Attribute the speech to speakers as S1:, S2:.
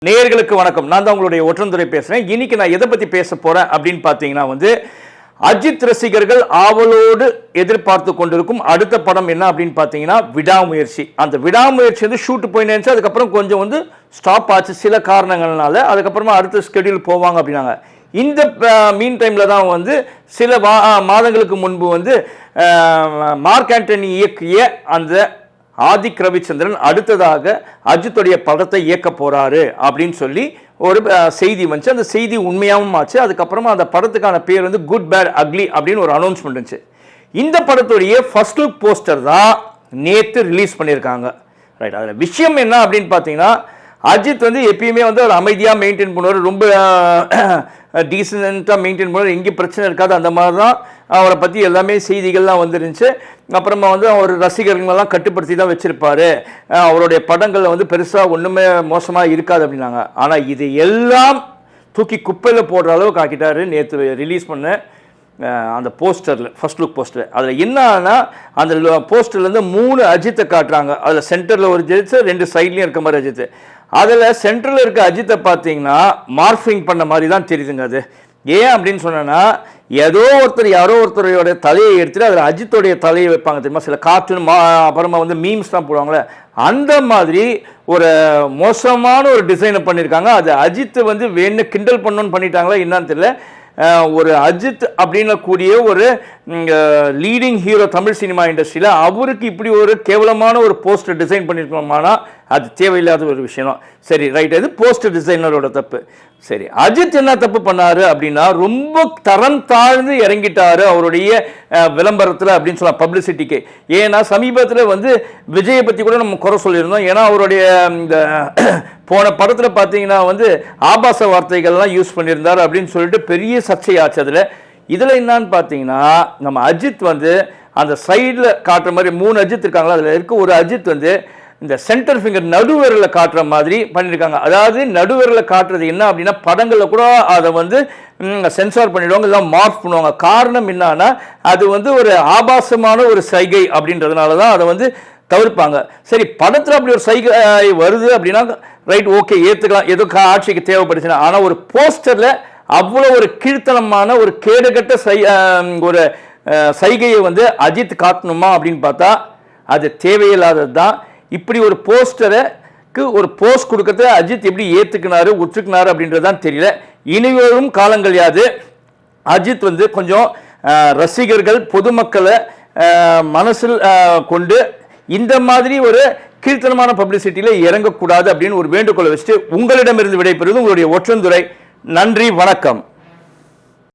S1: நேயர்களுக்கு வணக்கம். நான் தான் உங்களுடைய ஒற்றந்துரை பேசுறேன். இன்னைக்கு நான் எதை பத்தி பேச போறேன் அப்படின்னு பாத்தீங்கன்னா அஜித் ரசிகர்கள் ஆவலோடு எதிர்பார்த்து கொண்டிருக்கும் அடுத்த படம் என்ன அப்படின்னு பாத்தீங்கன்னா விடாமுயற்சி. அந்த விடாமுயற்சி ஷூட் போயின்னு இருந்துச்சு. அதுக்கப்புறம் கொஞ்சம் ஸ்டாப் ஆச்சு சில காரணங்கள்னால. அதுக்கப்புறமா அடுத்த ஸ்கெடியூல் போவாங்க அப்படின்னாங்க. இந்த மீன் டைம்ல தான் சில மாதங்களுக்கு முன்பு மார்க் ஆண்டனி இயக்கிய அந்த ஆதிக் ரவிச்சந்திரன் அடுத்ததாக அஜித்துடைய படத்தை இயக்க போறாரு அப்படின்னு சொல்லி ஒரு செய்தி வந்துச்சு. அந்த செய்தி உண்மையாகவும் ஆச்சு. அதுக்கப்புறமா அந்த படத்துக்கான பேர் குட் பேட் அக்லி அப்படின்னு ஒரு அனௌன்ஸ்மெண்ட் இருந்துச்சு. இந்த படத்துடைய ஃபர்ஸ்ட் லுக் போஸ்டர் தான் நேற்று ரிலீஸ் பண்ணியிருக்காங்க. ரைட், அதில் விஷயம் என்ன அப்படின்னு பார்த்தீங்கன்னா அஜித் எப்பயுமே ஒரு அமைதியாக மெயின்டைன் பண்ணுவார், ரொம்ப டீசெண்டாக மெயின்டைன் பண்ணுவார், எங்கேயும் பிரச்சனை இருக்காது. அந்த மாதிரி தான் அவரை பற்றி எல்லாமே செய்திகள்லாம் வந்துருந்துச்சு. அப்புறமா அவர் ரசிகர்களெல்லாம் கட்டுப்படுத்தி தான் வச்சுருப்பார், அவருடைய படங்களில் பெருசாக ஒன்றுமே மோசமாக இருக்காது அப்படின்னாங்க. ஆனால் இது எல்லாம் தூக்கி குப்பையில் போடுற அளவுக்கு ஆக்கிட்டாரு நேற்று ரிலீஸ் பண்ண அந்த போஸ்டரில், ஃபர்ஸ்ட் லுக் போஸ்டர். அதில் என்னன்னா அந்த போஸ்டர்லேருந்து 3 அஜித்தை காட்டுறாங்க. அதில் சென்டரில் ஒரு அஜித், 2 சைட்லேயும் இருக்க மாதிரி அஜித். அதில் சென்ட்ரலில் இருக்க அஜித்தை பார்த்தீங்கன்னா மார்ஃபிங் பண்ண மாதிரி தான் தெரியுதுங்க. அது ஏன் அப்படின்னு சொன்னேன்னா, ஏதோ யாரோ ஒருத்தரையோட தலையை எடுத்துட்டு அதில் அஜித்தோடைய தலையை வைப்பாங்க தெரியுமா, சில கார்ட்டூன் அப்புறமா மீம்ஸ்லாம் போடுவாங்களே, அந்த மாதிரி ஒரு மோசமான ஒரு டிசைனை பண்ணியிருக்காங்க. அது அஜித் வேணு கிண்டல் பண்ணணும்னு பண்ணிட்டாங்களா என்னன்னு தெரியல. ஒரு அஜித் அப்படின்னு கூடிய ஒரு லீடிங் ஹீரோ தமிழ் சினிமா இண்டஸ்ட்ரியில் அவருக்கு இப்படி ஒரு கேவலமான ஒரு போஸ்டர் டிசைன் பண்ணியிருக்கோமானா அது தேவையில்லாத ஒரு விஷயம் தான். சரி, ரைட், இது போஸ்டர் டிசைனரோட தப்பு. சரி, அஜித் என்ன தப்பு பண்ணாரு அப்படின்னா ரொம்ப தரம் தாழ்ந்து இறங்கிட்டாரு அவருடைய விளம்பரத்தில் அப்படின்னு சொல்லலாம், பப்ளிசிட்டிக்கு. ஏன்னா சமீபத்தில் விஜயை பற்றி கூட நம்ம குறை சொல்லியிருந்தோம். ஏன்னா அவருடைய இந்த போன படத்தில் பார்த்தீங்கன்னா ஆபாச வார்த்தைகள்லாம் யூஸ் பண்ணியிருந்தார் அப்படின்னு சொல்லிட்டு பெரிய சர்ச்சையாச்சு. இதில் என்னன்னு பார்த்தீங்கன்னா நம்ம அஜித் அந்த சைடில் காட்டுற மாதிரி 3 அஜித் இருக்காங்களா, அதில் இருக்க ஒரு அஜித் இந்த சென்டர் ஃபிங்கர் நடுவரில் காட்டுற மாதிரி பண்ணியிருக்காங்க. அதாவது நடுவரில் காட்டுறது என்ன அப்படின்னா படங்களில் கூட அதை சென்சார் பண்ணிடுவாங்க, இல்லை மார்க் பண்ணுவாங்க. காரணம் என்னன்னா அது ஒரு ஆபாசமான ஒரு சைகை அப்படின்றதுனால தான் அதை தவிர்ப்பாங்க. சரி, படத்தில் அப்படி ஒரு சைகை வருது அப்படின்னா ரைட், ஓகே, ஏற்றுக்கலாம், ஏதோ ஆட்சிக்கு தேவைப்படுச்சுன்னா. ஆனால் ஒரு போஸ்டரில் அவ்வளோ ஒரு கீழ்த்தனமான ஒரு கேடுகட்ட ஒரு சைகையை அஜித் காட்டணுமா அப்படின்னு பார்த்தா அது தேவையில்லாதது தான். இப்படி ஒரு போஸ்டருக்கு ஒரு போஸ்ட் கொடுக்கறத அஜித் எப்படி ஏற்றுக்கினாரு ஒத்துக்கினாரு அப்படின்றதான் தெரியல. இனிவரும் காலங்கள் யாது அஜித் கொஞ்சம் ரசிகர்கள் பொதுமக்களை மனசில் கொண்டு இந்த மாதிரி ஒரு கீழ்த்தனமான பப்ளிசிட்டியில் இறங்கக்கூடாது அப்படின்னு ஒரு வேண்டுகோளை வச்சுட்டு உங்களிடமிருந்து விடைபெறுவது உங்களுடைய ஒற்றந்துரை. நன்றி, வணக்கம்.